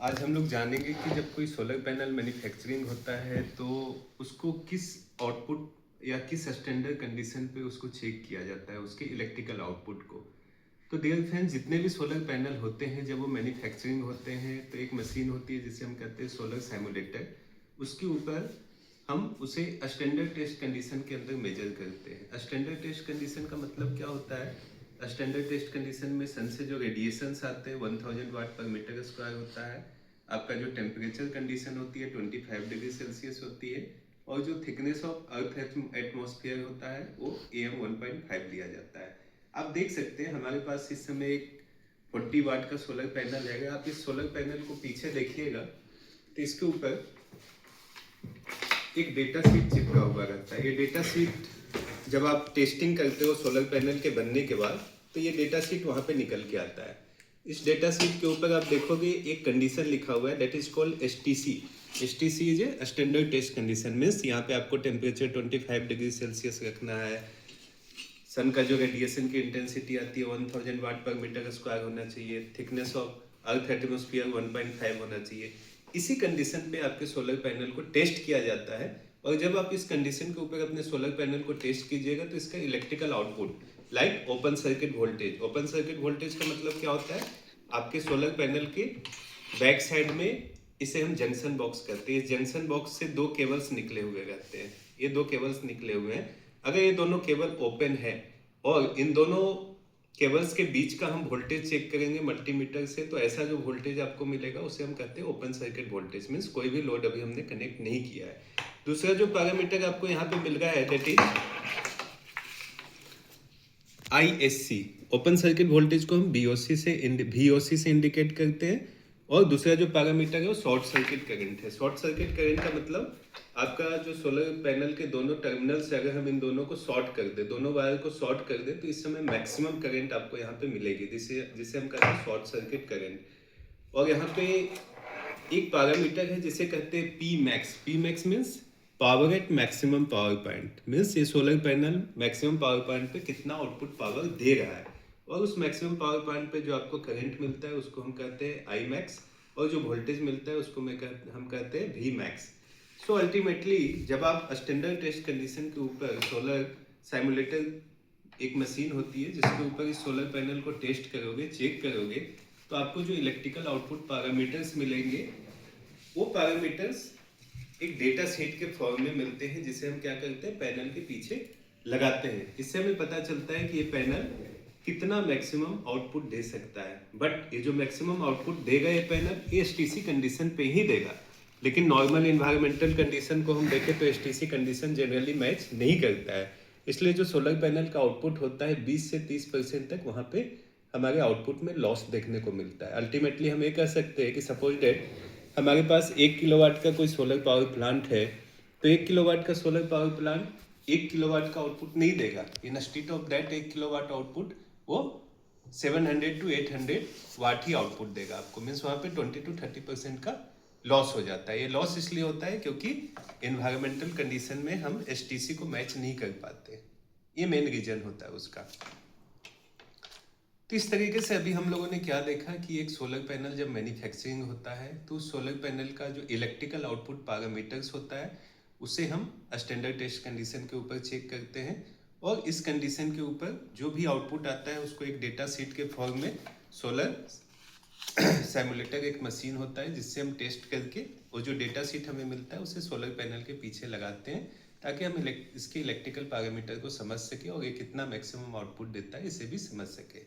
आज हम लोग जानेंगे कि जब कोई सोलर पैनल मैन्युफैक्चरिंग होता है तो उसको किस आउटपुट या किस स्टैंडर्ड कंडीशन पे उसको चेक किया जाता है, उसके इलेक्ट्रिकल आउटपुट को। तो डियर फ्रेंड्स, जितने भी सोलर पैनल होते हैं जब वो मैन्युफैक्चरिंग होते हैं तो एक मशीन होती है जिसे हम कहते हैं सोलर सैमुलेटर। उसके ऊपर हम उसे स्टैंडर्ड टेस्ट कंडीशन के अंदर मेजर करते हैं। स्टैंडर्ड टेस्ट कंडीशन का मतलब क्या होता है? स्टैंडर्ड टेस्ट कंडीशन में सन से जो रेडिएशंस आते हैं 1000 वाट पर मीटर स्क्वायर होता है। आपका जो टेम्परेचर कंडीशन होती है 25 डिग्री सेल्सियस होती है, और जो थिकनेस ऑफ अर्थ एटमॉस्फेयर होता है वो AM 1.5 लिया जाता है। आप देख सकते हैं हमारे पास इस समय एक 40 वाट का सोलर पैनल है। अगर आप इस सोलर पैनल को पीछे देखिएगा तो इसके ऊपर एक डेटा शीट चिपका हुआ रहता है। ये डेटा शीट जब आप टेस्टिंग करते हो सोलर पैनल के बनने के बाद तो ये डेटा शीट वहाँ पे निकल के आता है। इस डेटा शीट के ऊपर आप देखोगे एक कंडीशन लिखा हुआ है, that is called STC। STC is a standard test condition. Means यहाँ पे आपको टेम्परेचर 25 डिग्री सेल्सियस रखना है। सन का जो रेडिएशन की इंटेंसिटी आती है 1000 वाट पर मीटर स्क्वायर होना चाहिए। थिकनेस ऑफ अर्थ एटमॉस्फेयर 1.5 होना चाहिए। इसी कंडीशन पे आपके सोलर पैनल को टेस्ट किया जाता है। और जब आप इस कंडीशन के ऊपर अपने सोलर पैनल को टेस्ट कीजिएगा तो इसका electrical output like open circuit voltage. Open circuit voltage का मतलब क्या होता है? आपके सोलर पैनल के बैक साइड में इसे हम जंक्शन बॉक्स कहते हैं। इस जंक्शन बॉक्स से दो केबल्स निकले हुए रहते हैं। ये दो केबल्स निकले हुए हैं। अगर ये दोनों केबल ओपन है और इन दोनों केबल्स के बीच का हम वोल्टेज चेक करेंगे मल्टीमीटर से, तो ऐसा जो वोल्टेज आपको मिलेगा उसे हम कहते हैं ओपन सर्किट वोल्टेज। मीन्स कोई भी लोड अभी हमने कनेक्ट नहीं किया है। दूसरा जो पैरामीटर आपको यहाँ पे मिल रहा है that is ISC। Open circuit voltage को हम VOC से इंडिकेट करते हैं। और दूसरा जो पैरामीटर है वो शॉर्ट सर्किट करंट है। शॉर्ट सर्किट करंट का मतलब आपका जो सोलर पैनल के दोनों टर्मिनल से अगर हम इन दोनों को शॉर्ट कर दे, दोनों वायर को शॉर्ट कर दे, तो इस समय मैक्सिमम करंट आपको यहाँ पे मिलेगी, जिसे जिसे हम कहते हैं शॉर्ट सर्किट करंट। और यहाँ पे एक पैरामीटर है जिसे कहते हैं Pmax। Pmax means power at maximum power point. Means ये solar panel maximum power point पे कितना आउटपुट पावर दे रहा है। और उस मैक्सिमम पावर पॉइंट पे जो आपको करंट मिलता है उसको हम कहते हैं Imax, और जो वोल्टेज मिलता है उसको हम कहते हैं Vmax। सो अल्टीमेटली जब आप स्टैंडर्ड टेस्ट कंडीशन के ऊपर सोलर साइमुलेटर एक मशीन होती है जिसके ऊपर इस सोलर पैनल को टेस्ट करोगे, चेक करोगे, तो आपको जो इलेक्ट्रिकल आउटपुट पैरामीटर्स मिलेंगे वो पैरामीटर्स एक डेटा शीट के फॉर्म में मिलते हैं, जिसे हम क्या करते हैं पैनल के पीछे लगाते हैं। इससे हमें पता चलता है कि ये पैनल कितना मैक्सिमम आउटपुट दे सकता है। बट ये जो मैक्सिमम आउटपुट देगा ये पैनल, ये STC कंडीशन पे ही देगा। लेकिन नॉर्मल इन्वायरमेंटल कंडीशन को हम देखें तो STC कंडीशन जनरली मैच नहीं करता है। इसलिए जो सोलर पैनल का आउटपुट होता है 20 से 30% तक वहाँ पे हमारे आउटपुट में लॉस देखने को मिलता है। अल्टीमेटली हम ये कह सकते हैं कि सपोज डेट हमारे पास 1 किलोवाट का कोई सोलर पावर प्लांट है, तो 1 किलोवाट का सोलर पावर प्लांट 1 किलोवाट का आउटपुट नहीं देगा। Instead of that 1 kilowatt output वो 700 to 800 वाट ही आउटपुट देगा आपको। मीन्स वहाँ पे 20 to 30% का लॉस हो जाता है। ये लॉस इसलिए होता है क्योंकि इन्वायरमेंटल कंडीशन में हम STC को मैच नहीं कर पाते। ये मेन रीजन होता है उसका। तो इस तरीके से अभी हम लोगों ने क्या देखा कि एक सोलर पैनल जब मैन्युफैक्चरिंग होता है तो सोलर पैनल का जो इलेक्ट्रिकल आउटपुट पैरामीटर्स होता है उसे हम स्टैंडर्ड टेस्ट कंडीशन के ऊपर चेक करते हैं। और इस कंडीशन के ऊपर जो भी आउटपुट आता है उसको एक डेटा शीट के फॉर्म में सोलर सैमुलेटर एक मशीन होता है जिससे हम टेस्ट करके वो जो डेटा शीट हमें मिलता है उसे सोलर पैनल के पीछे लगाते हैं, ताकि हम इसके इलेक्ट्रिकल पैरामीटर को समझ सके और ये कितना मैक्सिमम आउटपुट देता है इसे भी समझ सके।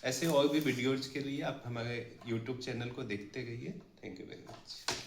ऐसे और भी वीडियोज के लिए आप हमारे YouTube चैनल को देखते रहिए। Thank you very much.